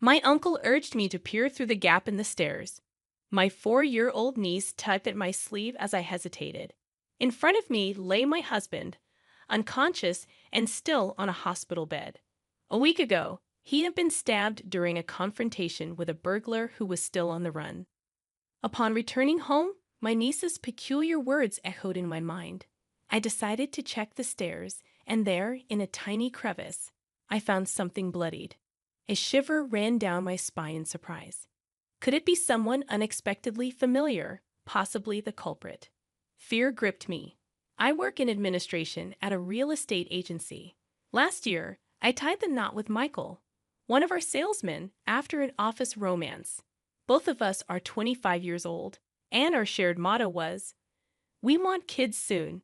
My uncle urged me to peer through the gap in the stairs. My 4-year-old niece tugged at my sleeve as I hesitated. In front of me lay my husband, unconscious and still on a hospital bed. A week ago, he had been stabbed during a confrontation with a burglar who was still on the run. Upon returning home, my niece's peculiar words echoed in my mind. I decided to check the stairs, and there, in a tiny crevice, I found something bloodied. A shiver ran down my spine in surprise. Could it be someone unexpectedly familiar, possibly the culprit? Fear gripped me. I work in administration at a real estate agency. Last year, I tied the knot with Michael, one of our salesmen, after an office romance. Both of us are 25 years old, and our shared motto was, "We want kids soon."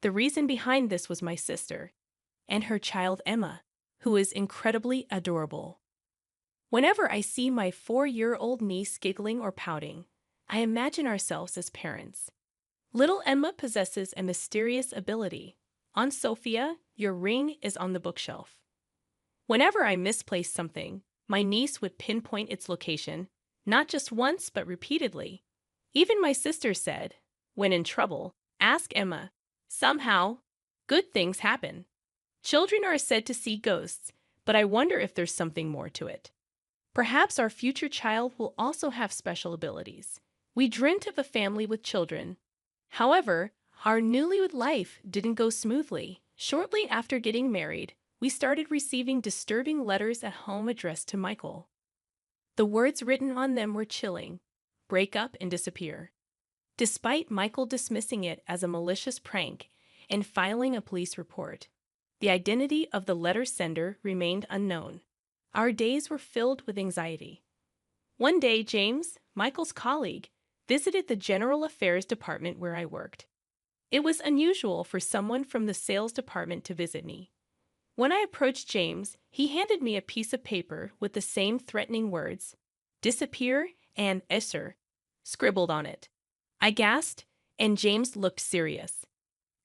The reason behind this was my sister and her child Emma, who is incredibly adorable. Whenever I see my 4-year-old niece giggling or pouting, I imagine ourselves as parents. Little Emma possesses a mysterious ability. Aunt Sophia, your ring is on the bookshelf. Whenever I misplaced something, my niece would pinpoint its location, not just once but repeatedly. Even my sister said, when in trouble, ask Emma. Somehow, good things happen. Children are said to see ghosts, but I wonder if there's something more to it. Perhaps our future child will also have special abilities. We dreamt of a family with children. However, our newlywed life didn't go smoothly. Shortly after getting married, we started receiving disturbing letters at home addressed to Michael. The words written on them were chilling: break up and disappear. Despite Michael dismissing it as a malicious prank and filing a police report, the identity of the letter sender remained unknown. Our days were filled with anxiety. One day, James, Michael's colleague, visited the General Affairs Department where I worked. It was unusual for someone from the sales department to visit me. When I approached James, he handed me a piece of paper with the same threatening words, "disappear" and "esser," scribbled on it. I gasped, and James looked serious.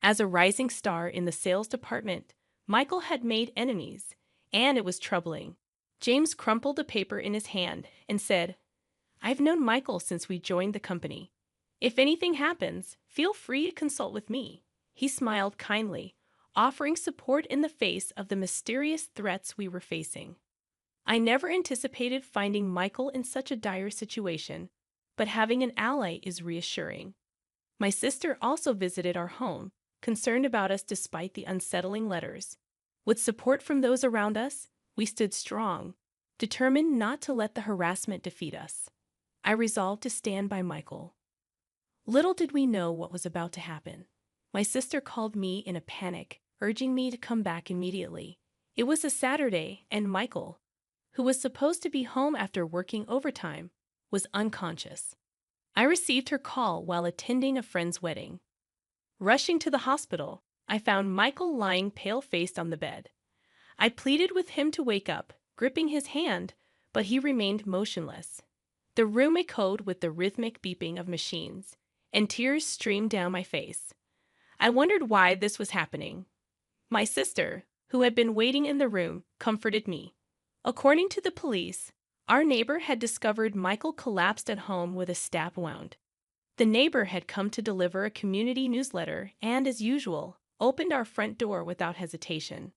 As a rising star in the sales department, Michael had made enemies, and it was troubling. James crumpled the paper in his hand and said, "I've known Michael since we joined the company. If anything happens, feel free to consult with me." He smiled kindly, offering support in the face of the mysterious threats we were facing. I never anticipated finding Michael in such a dire situation, but having an ally is reassuring. My sister also visited our home, concerned about us despite the unsettling letters. With support from those around us, we stood strong, determined not to let the harassment defeat us. I resolved to stand by Michael. Little did we know what was about to happen. My sister called me in a panic, urging me to come back immediately. It was a Saturday, and Michael, who was supposed to be home after working overtime, was unconscious. I received her call while attending a friend's wedding. Rushing to the hospital, I found Michael lying pale-faced on the bed. I pleaded with him to wake up, gripping his hand, but he remained motionless. The room echoed with the rhythmic beeping of machines, and tears streamed down my face. I wondered why this was happening. My sister, who had been waiting in the room, comforted me. According to the police, our neighbor had discovered Michael collapsed at home with a stab wound. The neighbor had come to deliver a community newsletter and, as usual, opened our front door without hesitation.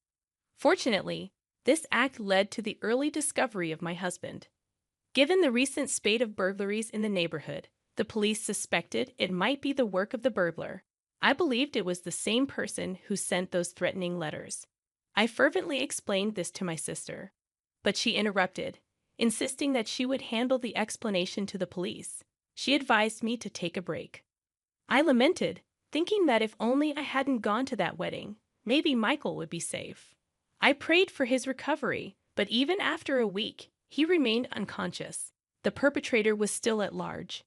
Fortunately, this act led to the early discovery of my husband. Given the recent spate of burglaries in the neighborhood, the police suspected it might be the work of the burglar. I believed it was the same person who sent those threatening letters. I fervently explained this to my sister, but she interrupted, insisting that she would handle the explanation to the police. She advised me to take a break. I lamented, thinking that if only I hadn't gone to that wedding, maybe Michael would be safe. I prayed for his recovery, but even after a week, he remained unconscious. The perpetrator was still at large.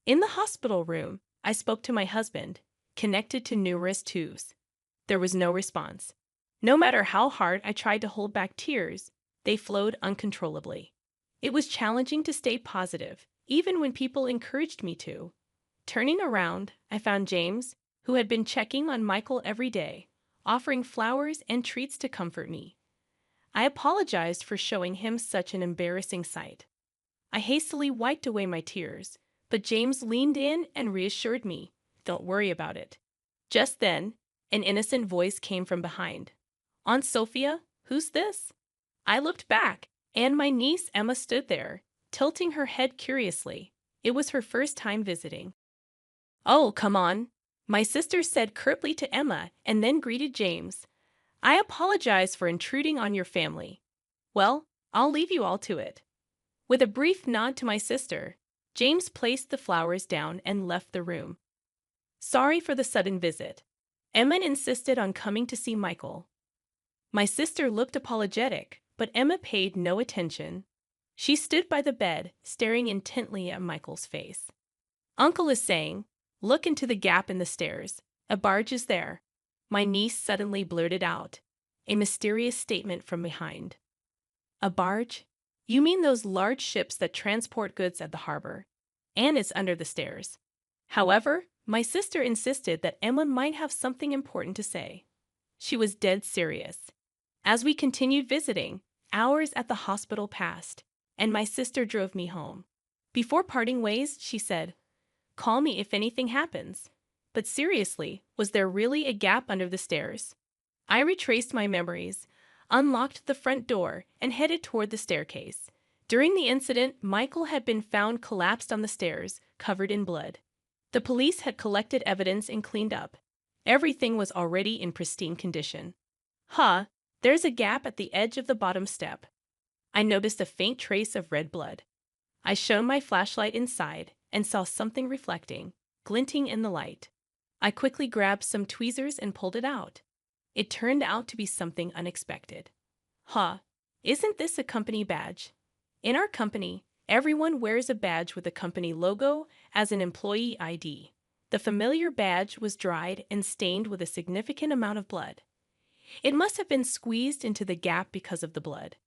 In the hospital room, I spoke to my husband, connected to numerous tubes. There was no response. No matter how hard I tried to hold back tears, they flowed uncontrollably. It was challenging to stay positive, even when people encouraged me to. Turning around, I found James, who had been checking on Michael every day, offering flowers and treats to comfort me. I apologized for showing him such an embarrassing sight. I hastily wiped away my tears, but James leaned in and reassured me, "Don't worry about it." Just then, an innocent voice came from behind. "Aunt Sophia, who's this?" I looked back, and my niece Emma stood there, tilting her head curiously. It was her first time visiting. "Oh, come on," my sister said curtly to Emma and then greeted James. "I apologize for intruding on your family. Well, I'll leave you all to it." With a brief nod to my sister, James placed the flowers down and left the room. Sorry for the sudden visit. Emma insisted on coming to see Michael. My sister looked apologetic, but Emma paid no attention. She stood by the bed, staring intently at Michael's face. "Uncle is saying, look into the gap in the stairs. A barge is there." My niece suddenly blurted out, a mysterious statement from behind. "A barge? You mean those large ships that transport goods at the harbor? And it's under the stairs." However, my sister insisted that Emma might have something important to say. She was dead serious. As we continued visiting, hours at the hospital passed, and my sister drove me home. Before parting ways, she said, "Call me if anything happens." But seriously, was there really a gap under the stairs? I retraced my memories, unlocked the front door, and headed toward the staircase. During the incident, Michael had been found collapsed on the stairs, covered in blood. The police had collected evidence and cleaned up. Everything was already in pristine condition. There's a gap at the edge of the bottom step. I noticed a faint trace of red blood. I shone my flashlight inside and saw something reflecting, glinting in the light. I quickly grabbed some tweezers and pulled it out. It turned out to be something unexpected. Isn't this a company badge? In our company, everyone wears a badge with a company logo as an employee ID. The familiar badge was dried and stained with a significant amount of blood. It must have been squeezed into the gap because of the blood.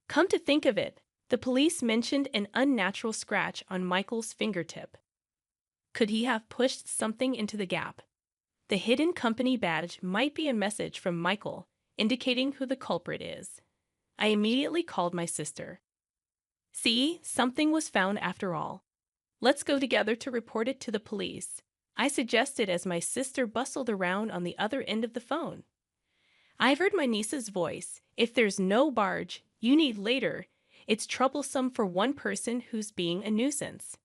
Come to think of it, the police mentioned an unnatural scratch on Michael's fingertip. Could he have pushed something into the gap? The hidden company badge might be a message from Michael indicating who the culprit is. I immediately called my sister. "See, something was found after all. Let's go together to report it to the police," I suggested as my sister bustled around on the other end of the phone. "I've heard my niece's voice. If there's no barge, you need later. It's troublesome for one person who's being a nuisance."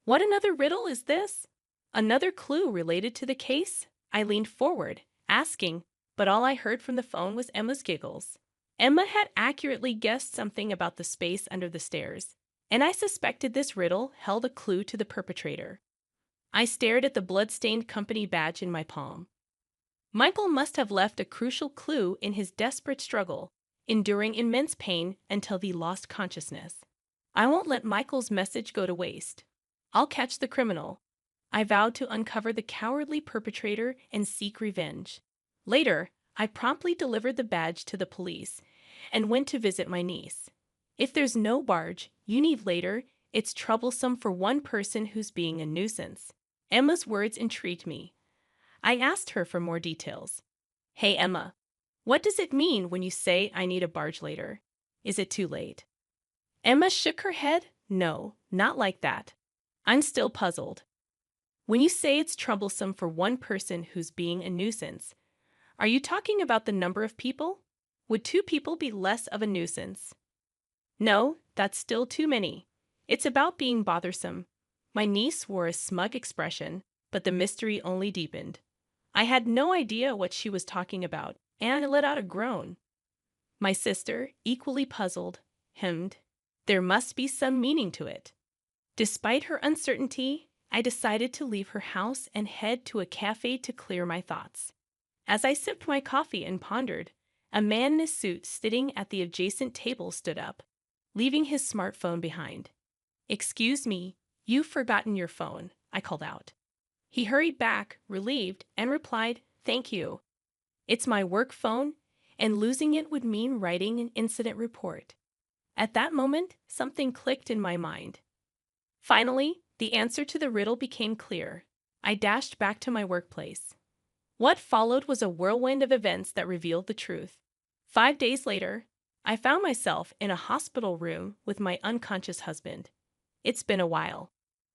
What another riddle is this? Another clue related to the case? I leaned forward, asking, but all I heard from the phone was Emma's giggles. Emma had accurately guessed something about the space under the stairs, and I suspected this riddle held a clue to the perpetrator. I stared at the blood-stained company badge in my palm. Michael must have left a crucial clue in his desperate struggle, enduring immense pain until he lost consciousness. I won't let Michael's message go to waste. I'll catch the criminal. I vowed to uncover the cowardly perpetrator and seek revenge. Later, I promptly delivered the badge to the police and went to visit my niece. If there's no barge, you need later, it's troublesome for one person who's being a nuisance. Emma's words intrigued me. I asked her for more details. "Hey, Emma, what does it mean when you say I need a barge later? Is it too late?" Emma shook her head. "No, not like that." I'm still puzzled. "When you say it's troublesome for one person who's being a nuisance, are you talking about the number of people? Would 2 people be less of a nuisance?" "No, that's still too many. It's about being bothersome." My niece wore a smug expression, but the mystery only deepened. I had no idea what she was talking about, and I let out a groan. My sister, equally puzzled, hemmed, "There must be some meaning to it." Despite her uncertainty, I decided to leave her house and head to a cafe to clear my thoughts. As I sipped my coffee and pondered, a man in a suit sitting at the adjacent table stood up, leaving his smartphone behind. "Excuse me, you've forgotten your phone," I called out. He hurried back, relieved, and replied, "Thank you. It's my work phone, and losing it would mean writing an incident report." At that moment, something clicked in my mind. Finally, the answer to the riddle became clear. I dashed back to my workplace. What followed was a whirlwind of events that revealed the truth. 5 days later, I found myself in a hospital room with my unconscious husband. It's been a while.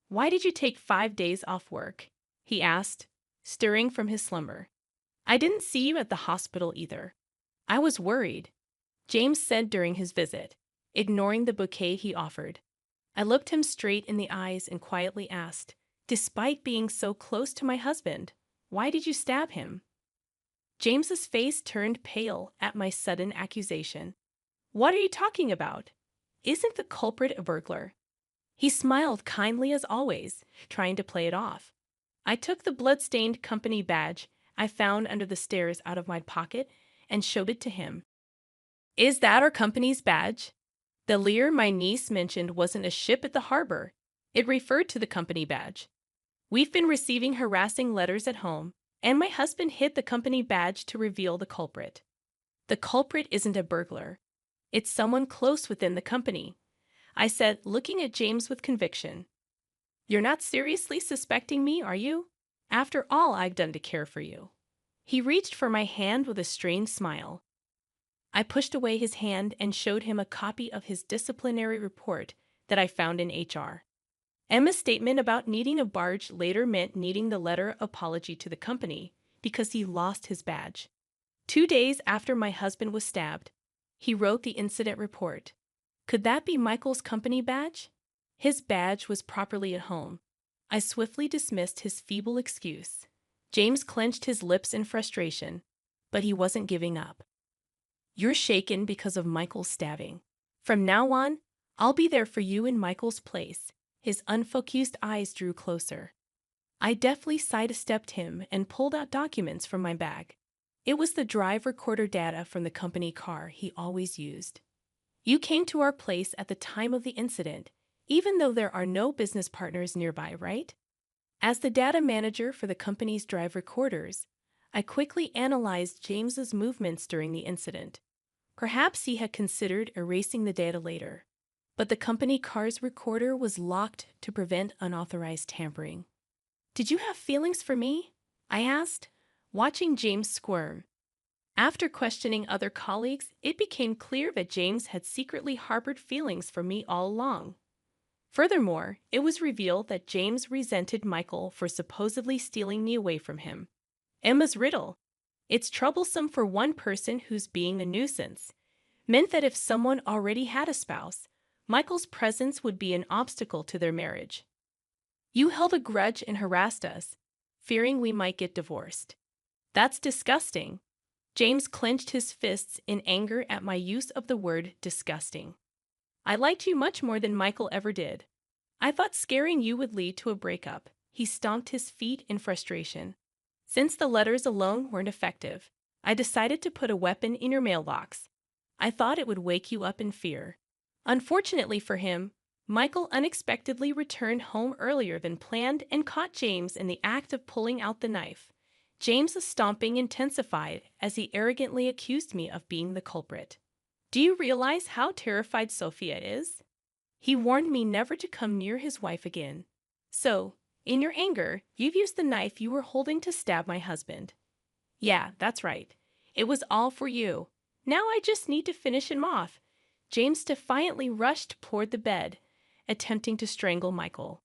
Why did you take 5 days off work? He asked, stirring from his slumber. I didn't see you at the hospital either. I was worried, James said during his visit, ignoring the bouquet he offered. I looked him straight in the eyes and quietly asked, despite being so close to my husband, why did you stab him? James's face turned pale at my sudden accusation. What are you talking about? Isn't the culprit a burglar? He smiled kindly as always, trying to play it off. I took the blood-stained company badge I found under the stairs out of my pocket and showed it to him. Is that our company's badge? The leer my niece mentioned wasn't a ship at the harbor. It referred to the company badge. We've been receiving harassing letters at home, and my husband hid the company badge to reveal the culprit. The culprit isn't a burglar. It's someone close within the company, I said, looking at James with conviction. You're not seriously suspecting me, are you? After all I've done to care for you. He reached for my hand with a strained smile. I pushed away his hand and showed him a copy of his disciplinary report that I found in HR. Emma's statement about needing a barge later meant needing the letter of apology to the company because he lost his badge. 2 days after my husband was stabbed, he wrote the incident report. Could that be Michael's company badge? His badge was properly at home. I swiftly dismissed his feeble excuse. James clenched his lips in frustration, but he wasn't giving up. You're shaken because of Michael's stabbing. From now on, I'll be there for you in Michael's place. His unfocused eyes drew closer. I deftly sidestepped him and pulled out documents from my bag. It was the drive recorder data from the company car he always used. You came to our place at the time of the incident, even though there are no business partners nearby, right? As the data manager for the company's drive recorders, I quickly analyzed James's movements during the incident. Perhaps he had considered erasing the data later, but the company car's recorder was locked to prevent unauthorized tampering. Did you have feelings for me? I asked, watching James squirm. After questioning other colleagues, it became clear that James had secretly harbored feelings for me all along. Furthermore, it was revealed that James resented Michael for supposedly stealing me away from him. Emma's riddle, it's troublesome for one person who's being a nuisance, meant that if someone already had a spouse, Michael's presence would be an obstacle to their marriage. You held a grudge and harassed us, fearing we might get divorced. That's disgusting. James clenched his fists in anger at my use of the word disgusting. I liked you much more than Michael ever did. I thought scaring you would lead to a breakup. He stomped his feet in frustration. Since the letters alone weren't effective, I decided to put a weapon in your mailbox. I thought it would wake you up in fear. Unfortunately for him, Michael unexpectedly returned home earlier than planned and caught James in the act of pulling out the knife. James's stomping intensified as he arrogantly accused me of being the culprit. Do you realize how terrified Sophia is? He warned me never to come near his wife again. So, in your anger, you've used the knife you were holding to stab my husband. Yeah, that's right. It was all for you. Now I just need to finish him off. James defiantly rushed toward the bed, attempting to strangle Michael.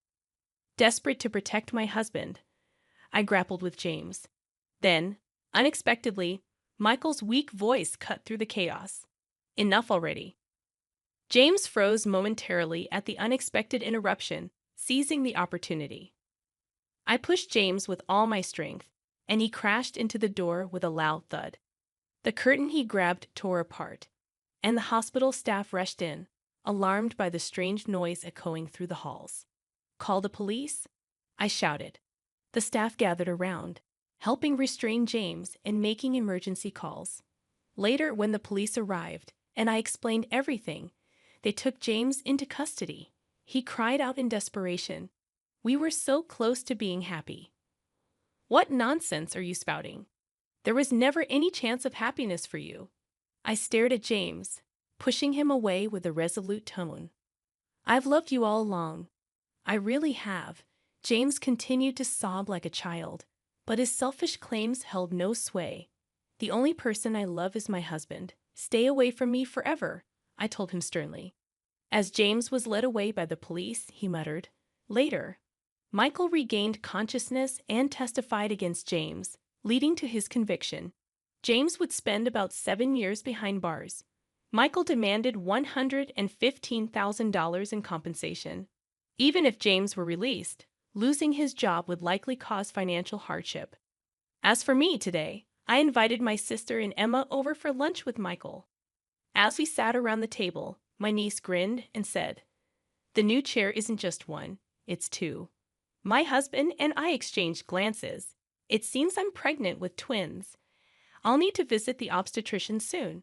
Desperate to protect my husband, I grappled with James. Then, unexpectedly, Michael's weak voice cut through the chaos. Enough already. James froze momentarily at the unexpected interruption, seizing the opportunity. I pushed James with all my strength, and he crashed into the door with a loud thud. The curtain he grabbed tore apart, and the hospital staff rushed in, alarmed by the strange noise echoing through the halls. Call the police? I shouted. The staff gathered around, helping restrain James and making emergency calls. Later, when the police arrived, and I explained everything, they took James into custody. He cried out in desperation. We were so close to being happy. What nonsense are you spouting? There was never any chance of happiness for you. I stared at James, pushing him away with a resolute tone. I've loved you all along. I really have. James continued to sob like a child, but his selfish claims held no sway. The only person I love is my husband, Stay away from me forever, I told him sternly. As James was led away by the police, he muttered. Later, Michael regained consciousness and testified against James, leading to his conviction. James would spend about 7 years behind bars. Michael demanded $115,000 in compensation. Even if James were released, losing his job would likely cause financial hardship. As for me today, I invited my sister and Emma over for lunch with Michael. As we sat around the table, my niece grinned and said, "The new chair isn't just one, it's two." My husband and I exchanged glances. It seems I'm pregnant with twins. I'll need to visit the obstetrician soon.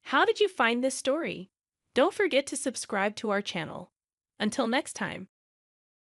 How did you find this story? Don't forget to subscribe to our channel. Until next time.